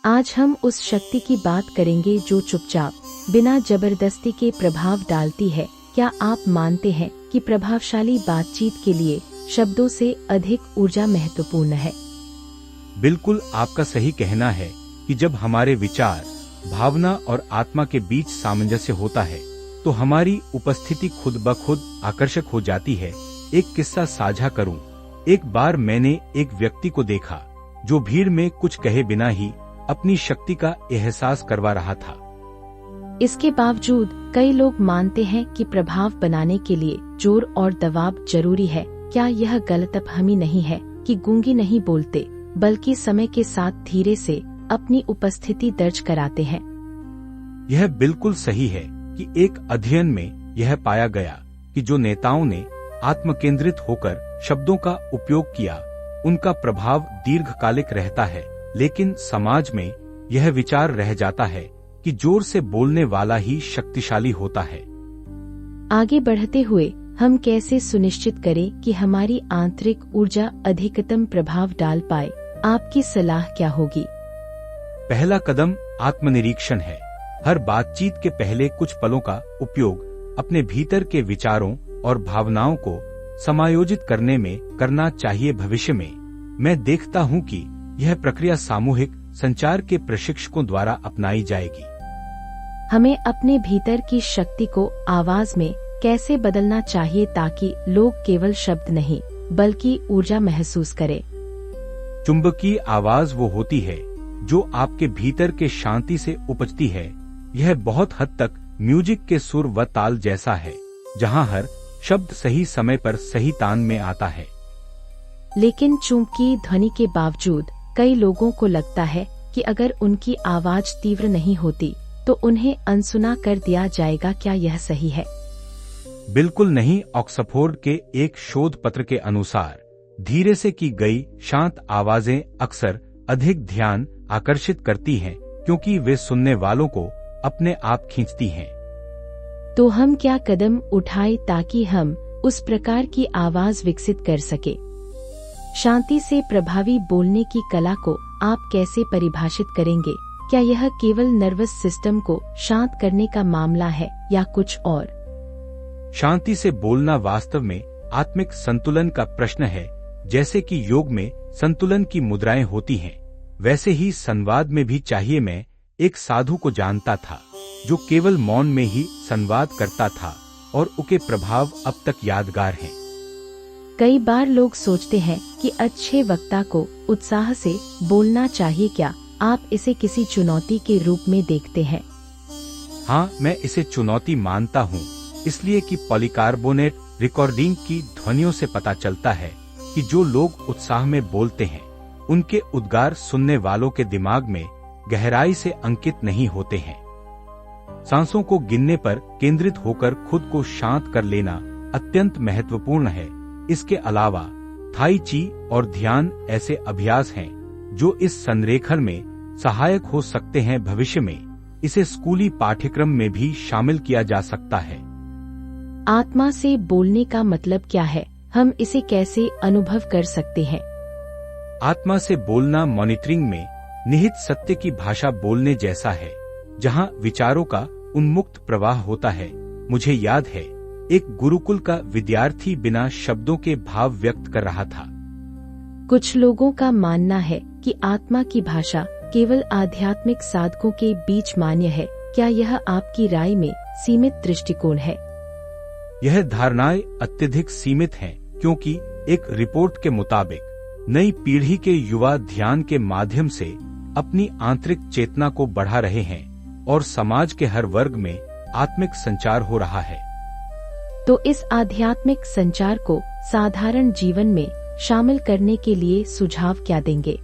आज हम उस शक्ति की बात करेंगे जो चुपचाप बिना जबरदस्ती के प्रभाव डालती है। क्या आप मानते हैं कि प्रभावशाली बातचीत के लिए शब्दों से अधिक ऊर्जा महत्वपूर्ण है? बिल्कुल, आपका सही कहना है कि जब हमारे विचार, भावना और आत्मा के बीच सामंजस्य होता है तो हमारी उपस्थिति खुद ब खुद आकर्षक हो जाती है। एक किस्सा साझा करूं। एक बार मैंने एक व्यक्ति को देखा जो भीड़ में कुछ कहे बिना ही अपनी शक्ति का एहसास करवा रहा था। इसके बावजूद कई लोग मानते हैं कि प्रभाव बनाने के लिए जोर और दबाव जरूरी है। क्या यह गलतफहमी नहीं है कि गूंगी नहीं बोलते बल्कि समय के साथ धीरे से अपनी उपस्थिति दर्ज कराते हैं? यह बिल्कुल सही है कि एक अध्ययन में यह पाया गया कि जो नेताओं ने आत्मकेंद्रित होकर शब्दों का उपयोग किया, उनका प्रभाव दीर्घकालिक रहता है। लेकिन समाज में यह विचार रह जाता है कि जोर से बोलने वाला ही शक्तिशाली होता है। आगे बढ़ते हुए हम कैसे सुनिश्चित करें कि हमारी आंतरिक ऊर्जा अधिकतम प्रभाव डाल पाए? आपकी सलाह क्या होगी? पहला कदम आत्मनिरीक्षण है। हर बातचीत के पहले कुछ पलों का उपयोग अपने भीतर के विचारों और भावनाओं को समायोजित करने में करना चाहिए। भविष्य में मैं देखता हूं कि यह प्रक्रिया सामूहिक संचार के प्रशिक्षकों द्वारा अपनाई जाएगी। हमें अपने भीतर की शक्ति को आवाज में कैसे बदलना चाहिए ताकि लोग केवल शब्द नहीं बल्कि ऊर्जा महसूस करें? चुंबकीय आवाज वो होती है जो आपके भीतर के शांति से उपजती है। यह बहुत हद तक म्यूजिक के सुर व ताल जैसा है, जहां हर शब्द सही समय पर सही तान में आता है। लेकिन चुंबकीय ध्वनि के बावजूद कई लोगों को लगता है कि अगर उनकी आवाज तीव्र नहीं होती तो उन्हें अनसुना कर दिया जाएगा। क्या यह सही है? बिल्कुल नहीं। ऑक्सफोर्ड के एक शोध पत्र के अनुसार धीरे से की गई शांत आवाजें अक्सर अधिक ध्यान आकर्षित करती हैं, क्योंकि वे सुनने वालों को अपने आप खींचती हैं। तो हम क्या कदम उठाएं ताकि हम उस प्रकार की आवाज विकसित कर सके? शांति से प्रभावी बोलने की कला को आप कैसे परिभाषित करेंगे? क्या यह केवल नर्वस सिस्टम को शांत करने का मामला है या कुछ और? शांति से बोलना वास्तव में आत्मिक संतुलन का प्रश्न है। जैसे कि योग में संतुलन की मुद्राएं होती हैं, वैसे ही संवाद में भी चाहिए। मैं एक साधु को जानता था जो केवल मौन में ही संवाद करता था और उसके प्रभाव अब तक यादगार हैं। कई बार लोग सोचते हैं कि अच्छे वक्ता को उत्साह से बोलना चाहिए। क्या आप इसे किसी चुनौती के रूप में देखते हैं? हाँ, मैं इसे चुनौती मानता हूँ, इसलिए कि पॉलीकार्बोनेट रिकॉर्डिंग की ध्वनियों से पता चलता है कि जो लोग उत्साह में बोलते हैं उनके उद्गार सुनने वालों के दिमाग में गहराई से अंकित नहीं होते हैं। सांसों को गिनने पर केंद्रित होकर खुद को शांत कर लेना अत्यंत महत्वपूर्ण है। इसके अलावा थाई ची और ध्यान ऐसे अभ्यास हैं जो इस संरेखण में सहायक हो सकते हैं। भविष्य में इसे स्कूली पाठ्यक्रम में भी शामिल किया जा सकता है। आत्मा से बोलने का मतलब क्या है? हम इसे कैसे अनुभव कर सकते हैं? आत्मा से बोलना मॉनिटरिंग में निहित सत्य की भाषा बोलने जैसा है, जहां विचारों का उन्मुक्त प्रवाह होता है। मुझे याद है, एक गुरुकुल का विद्यार्थी बिना शब्दों के भाव व्यक्त कर रहा था। कुछ लोगों का मानना है कि आत्मा की भाषा केवल आध्यात्मिक साधकों के बीच मान्य है। क्या यह आपकी राय में सीमित दृष्टिकोण है? यह धारणाएं अत्यधिक सीमित हैं, क्योंकि एक रिपोर्ट के मुताबिक नई पीढ़ी के युवा ध्यान के माध्यम से अपनी आंतरिक चेतना को बढ़ा रहे हैं और समाज के हर वर्ग में आत्मिक संचार हो रहा है। तो इस आध्यात्मिक संचार को साधारण जीवन में शामिल करने के लिए सुझाव क्या देंगे?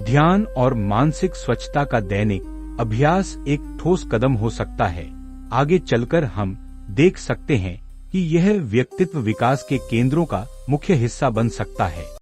ध्यान और मानसिक स्वच्छता का दैनिक अभ्यास एक ठोस कदम हो सकता है। आगे चलकर हम देख सकते हैं कि यह व्यक्तित्व विकास के केंद्रों का मुख्य हिस्सा बन सकता है।